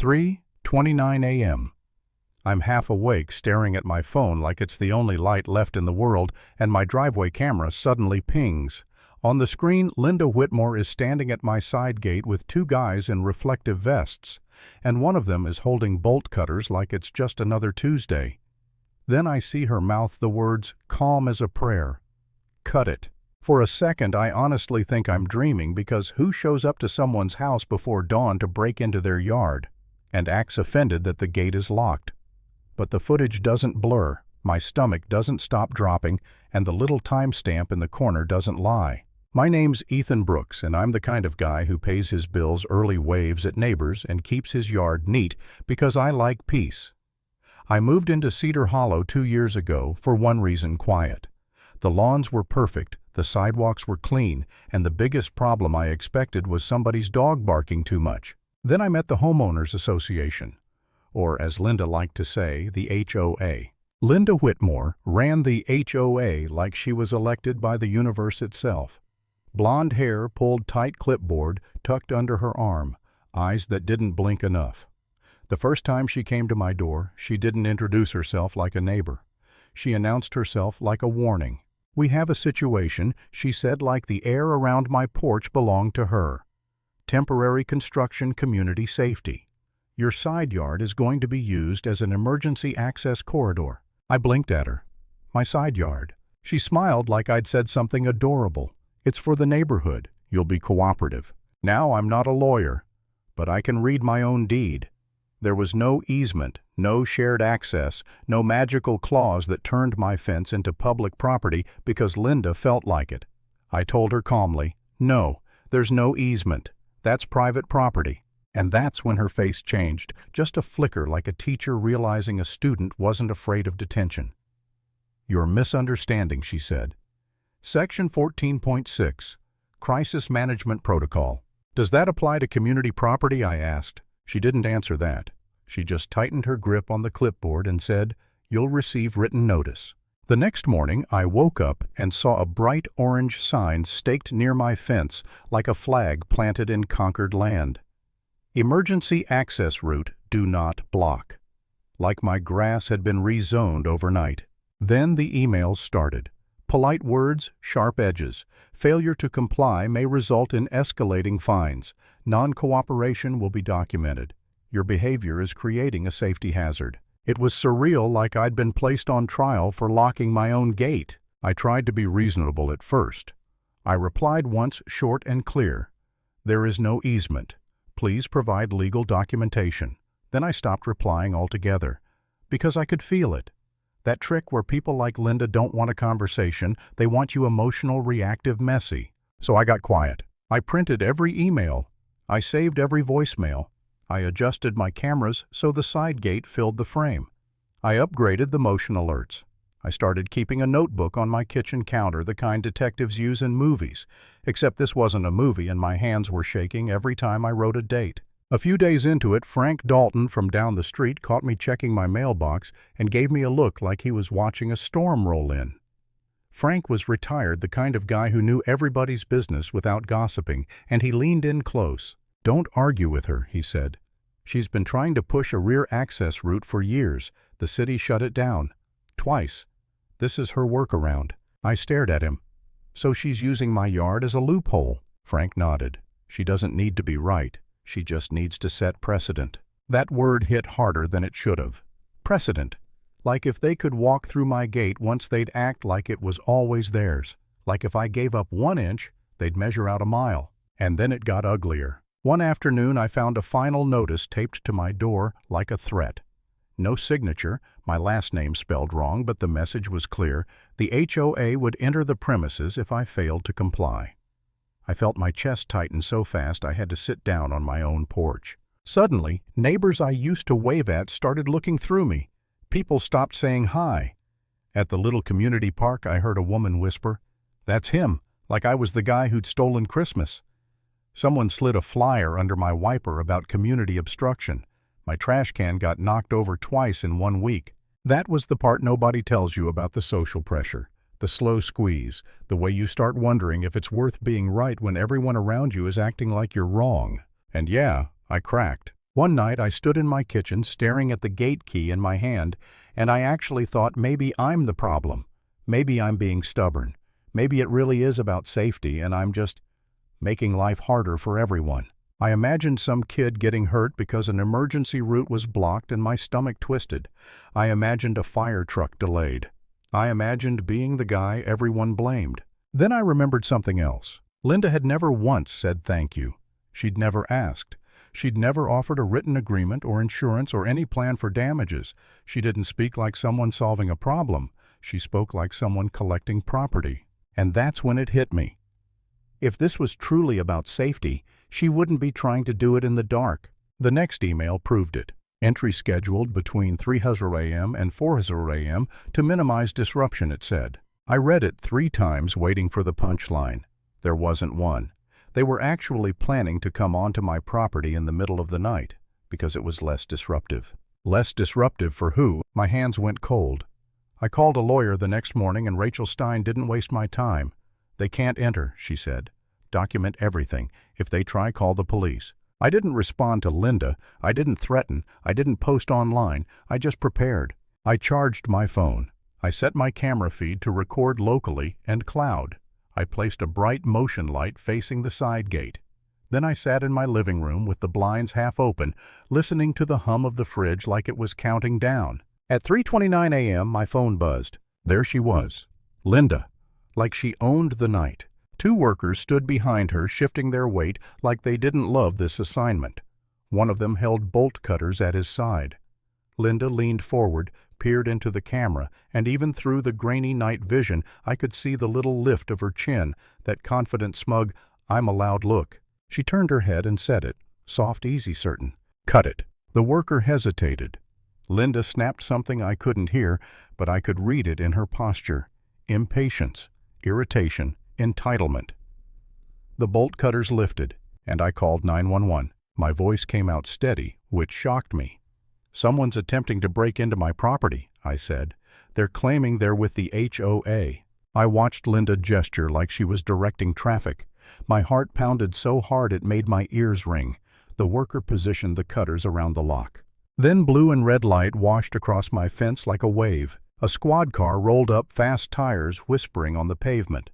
3:29 a.m. I'm half awake, staring at my phone like it's the only light left in the world, and my driveway camera suddenly pings. On the screen, Linda Whitmore is standing at my side gate with two guys in reflective vests, and one of them is holding bolt cutters like it's just another Tuesday. Then I see her mouth the words, calm as a prayer. Cut it. For a second, I honestly think I'm dreaming, because who shows up to someone's house before dawn to break into their yard and acts offended that the gate is locked? But the footage doesn't blur, my stomach doesn't stop dropping, and the little timestamp in the corner doesn't lie. My name's Ethan Brooks, and I'm the kind of guy who pays his bills, early waves at neighbors, and keeps his yard neat because I like peace. I moved into Cedar Hollow 2 years ago for one reason: quiet. The lawns were perfect, the sidewalks were clean, and the biggest problem I expected was somebody's dog barking too much. Then I met the Homeowners Association, or as Linda liked to say, the HOA. Linda Whitmore ran the HOA like she was elected by the universe itself. Blonde hair pulled tight, clipboard tucked under her arm, eyes that didn't blink enough. The first time she came to my door, she didn't introduce herself like a neighbor. She announced herself like a warning. "We have a situation," she said, like the air around my porch belonged to her. "Temporary construction, community safety. Your side yard is going to be used as an emergency access corridor." I blinked at her. "My side yard?" She smiled like I'd said something adorable. "It's for the neighborhood. You'll be cooperative." Now, I'm not a lawyer, but I can read my own deed. There was no easement, no shared access, no magical clause that turned my fence into public property because Linda felt like it. I told her calmly, "No, there's no easement. That's private property." And that's when her face changed, just a flicker like a teacher realizing a student wasn't afraid of detention. "You're misunderstanding," she said. Section 14.6, Crisis Management Protocol. "Does that apply to community property?" I asked. She didn't answer that. She just tightened her grip on the clipboard and said, "You'll receive written notice." The next morning, I woke up and saw a bright orange sign staked near my fence like a flag planted in conquered land. "Emergency access route, do not block." Like my grass had been rezoned overnight. Then the emails started. Polite words, sharp edges. Failure to comply may result in escalating fines. Non-cooperation will be documented. Your behavior is creating a safety hazard. It was surreal, like I'd been placed on trial for locking my own gate. I tried to be reasonable at first. I replied once, short and clear. "There is no easement. Please provide legal documentation." Then I stopped replying altogether, because I could feel it. That trick where people like Linda don't want a conversation, they want you emotional, reactive, messy. So I got quiet. I printed every email. I saved every voicemail. I adjusted my cameras so the side gate filled the frame. I upgraded the motion alerts. I started keeping a notebook on my kitchen counter, the kind detectives use in movies, except this wasn't a movie and my hands were shaking every time I wrote a date. A few days into it, Frank Dalton from down the street caught me checking my mailbox and gave me a look like he was watching a storm roll in. Frank was retired, the kind of guy who knew everybody's business without gossiping, and he leaned in close. "Don't argue with her," he said. "She's been trying to push a rear access route for years. The city shut it down. Twice. This is her workaround." I stared at him. "So she's using my yard as a loophole?" Frank nodded. "She doesn't need to be right. She just needs to set precedent." That word hit harder than it should have. Precedent. Like if they could walk through my gate once, they'd act like it was always theirs. Like if I gave up 1 inch, they'd measure out a mile. And then it got uglier. One afternoon, I found a final notice taped to my door like a threat. No signature, my last name spelled wrong, but the message was clear. The HOA would enter the premises if I failed to comply. I felt my chest tighten so fast I had to sit down on my own porch. Suddenly, neighbors I used to wave at started looking through me. People stopped saying hi. At the little community park, I heard a woman whisper, "That's him," like I was the guy who'd stolen Christmas. Someone slid a flyer under my wiper about community obstruction. My trash can got knocked over twice in 1 week. That was the part nobody tells you about the social pressure. The slow squeeze, the way you start wondering if it's worth being right when everyone around you is acting like you're wrong. And yeah, I cracked. One night I stood in my kitchen staring at the gate key in my hand, and I actually thought maybe I'm the problem. Maybe I'm being stubborn. Maybe it really is about safety and I'm just making life harder for everyone. I imagined some kid getting hurt because an emergency route was blocked and my stomach twisted. I imagined a fire truck delayed. I imagined being the guy everyone blamed. Then I remembered something else. Linda had never once said thank you. She'd never asked. She'd never offered a written agreement or insurance or any plan for damages. She didn't speak like someone solving a problem. She spoke like someone collecting property. And that's when it hit me. If this was truly about safety, she wouldn't be trying to do it in the dark. The next email proved it. Entry scheduled between 3:00 a.m. and 4:00 a.m. to minimize disruption, it said. I read it 3 times waiting for the punchline. There wasn't one. They were actually planning to come onto my property in the middle of the night, because it was less disruptive. Less disruptive for who? My hands went cold. I called a lawyer the next morning and Rachel Stein didn't waste my time. They can't enter, she said. Document everything. If they try, call the police. I didn't respond to Linda. I didn't threaten. I didn't post online. I just prepared. I charged my phone. I set my camera feed to record locally and cloud. I placed a bright motion light facing the side gate. Then I sat in my living room with the blinds half open, listening to the hum of the fridge like it was counting down. At 3:29 a.m., my phone buzzed. There she was, Linda, like she owned the night. 2 workers stood behind her, shifting their weight like they didn't love this assignment. One of them held bolt cutters at his side. Linda leaned forward, peered into the camera, and even through the grainy night vision, I could see the little lift of her chin, that confident, smug, I'm allowed look. She turned her head and said it, soft, easy, certain. Cut it. The worker hesitated. Linda snapped something I couldn't hear, but I could read it in her posture. Impatience, irritation, entitlement. The bolt cutters lifted, and I called 911. My voice came out steady, which shocked me. Someone's attempting to break into my property, I said. They're claiming they're with the HOA. I watched Linda gesture like she was directing traffic. My heart pounded so hard it made my ears ring. The worker positioned the cutters around the lock. Then blue and red light washed across my fence like a wave. A squad car rolled up, fast tires whispering on the pavement.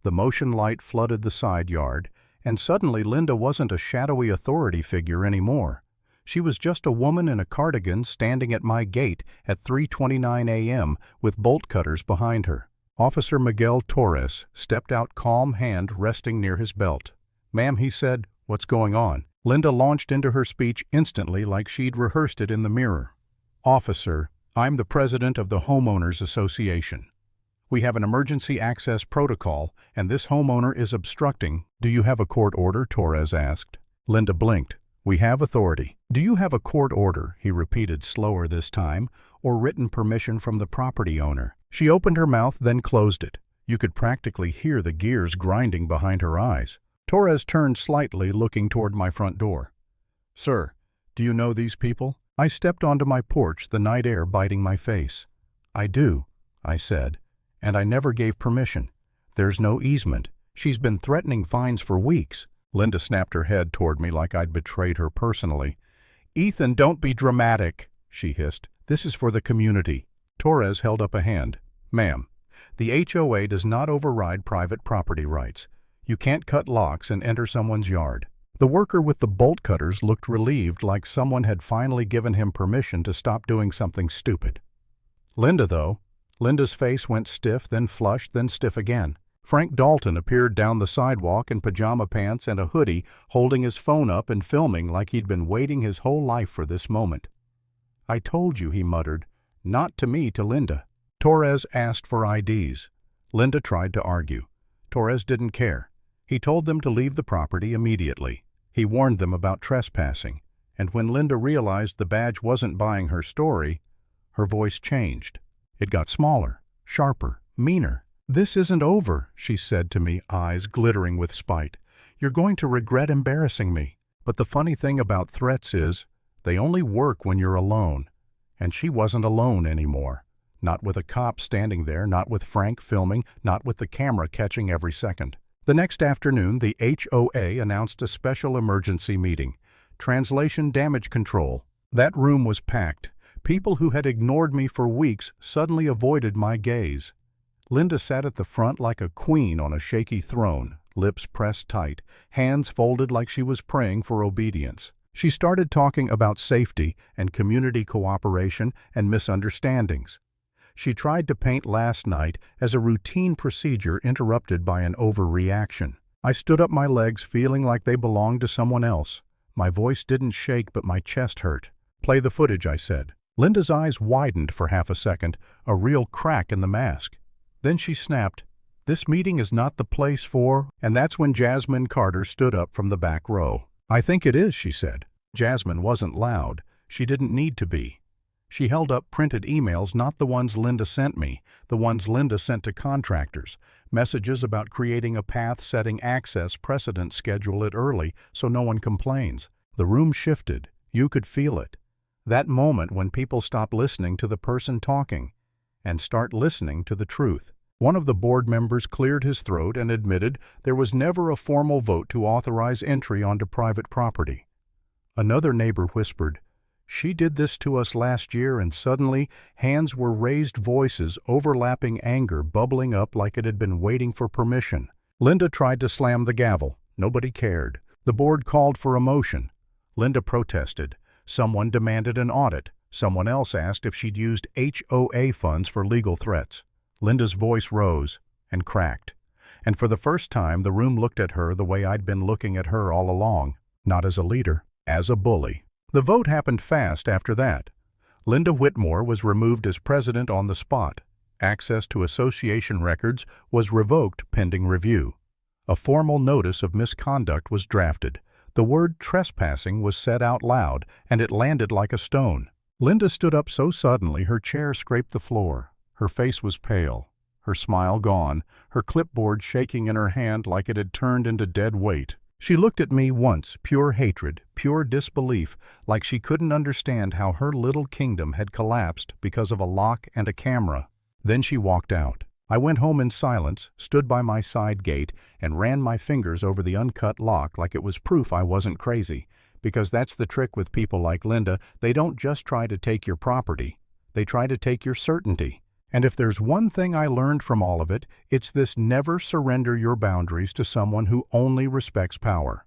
The motion light flooded the side yard, and suddenly Linda wasn't a shadowy authority figure anymore. She was just a woman in a cardigan standing at my gate at 3:29 a.m. with bolt cutters behind her. Officer Miguel Torres stepped out, calm hand resting near his belt. Ma'am, he said, what's going on? Linda launched into her speech instantly like she'd rehearsed it in the mirror. Officer, I'm the president of the Homeowners Association. We have an emergency access protocol, and this homeowner is obstructing. Do you have a court order? Torres asked. Linda blinked. We have authority. Do you have a court order, he repeated slower this time, or written permission from the property owner? She opened her mouth, then closed it. You could practically hear the gears grinding behind her eyes. Torres turned slightly, looking toward my front door. Sir, do you know these people? I stepped onto my porch, the night air biting my face. I do, I said, and I never gave permission. There's no easement. She's been threatening fines for weeks. Linda snapped her head toward me like I'd betrayed her personally. Ethan, don't be dramatic, she hissed. This is for the community. Torres held up a hand. Ma'am, the HOA does not override private property rights. You can't cut locks and enter someone's yard. The worker with the bolt cutters looked relieved, like someone had finally given him permission to stop doing something stupid. Linda's face went stiff, then flushed, then stiff again. Frank Dalton appeared down the sidewalk in pajama pants and a hoodie, holding his phone up and filming like he'd been waiting his whole life for this moment. I told you, he muttered. Not to me, to Linda. Torres asked for IDs. Linda tried to argue. Torres didn't care. He told them to leave the property immediately. He warned them about trespassing, and when Linda realized the badge wasn't buying her story, her voice changed. It got smaller, sharper, meaner. This isn't over, she said to me, eyes glittering with spite. You're going to regret embarrassing me. But the funny thing about threats is, they only work when you're alone. And she wasn't alone anymore. Not with a cop standing there, not with Frank filming, not with the camera catching every second. The next afternoon, the HOA announced a special emergency meeting. Translation: damage control. That room was packed. People who had ignored me for weeks suddenly avoided my gaze. Linda sat at the front like a queen on a shaky throne, lips pressed tight, hands folded like she was praying for obedience. She started talking about safety and community cooperation and misunderstandings. She tried to paint last night as a routine procedure interrupted by an overreaction. I stood up my legs feeling like they belonged to someone else. My voice didn't shake, but my chest hurt. "Play the footage," I said. Linda's eyes widened for half a second, a real crack in the mask. Then she snapped, "This meeting is not the place for—" And that's when Jasmine Carter stood up from the back row. "I think it is," she said. Jasmine wasn't loud. She didn't need to be. She held up printed emails, not the ones Linda sent me, the ones Linda sent to contractors, messages about creating a path-setting access precedent, schedule it early so no one complains. The room shifted. You could feel it. That moment when people stop listening to the person talking and start listening to the truth. One of the board members cleared his throat and admitted there was never a formal vote to authorize entry onto private property. Another neighbor whispered, "She did this to us last year," and suddenly hands were raised, voices, overlapping anger bubbling up like it had been waiting for permission. Linda tried to slam the gavel. Nobody cared. The board called for a motion. Linda protested. Someone demanded an audit. Someone else asked if she'd used HOA funds for legal threats. Linda's voice rose and cracked. And for the first time, the room looked at her the way I'd been looking at her all along. Not as a leader, as a bully. The vote happened fast after that. Linda Whitmore was removed as president on the spot. Access to association records was revoked pending review. A formal notice of misconduct was drafted. The word trespassing was said out loud, and it landed like a stone. Linda stood up so suddenly her chair scraped the floor. Her face was pale, her smile gone, her clipboard shaking in her hand like it had turned into dead weight. She looked at me once, pure hatred, pure disbelief, like she couldn't understand how her little kingdom had collapsed because of a lock and a camera. Then she walked out. I went home in silence, stood by my side gate, and ran my fingers over the uncut lock like it was proof I wasn't crazy. Because that's the trick with people like Linda, they don't just try to take your property, they try to take your certainty. And if there's one thing I learned from all of it, it's this: never surrender your boundaries to someone who only respects power.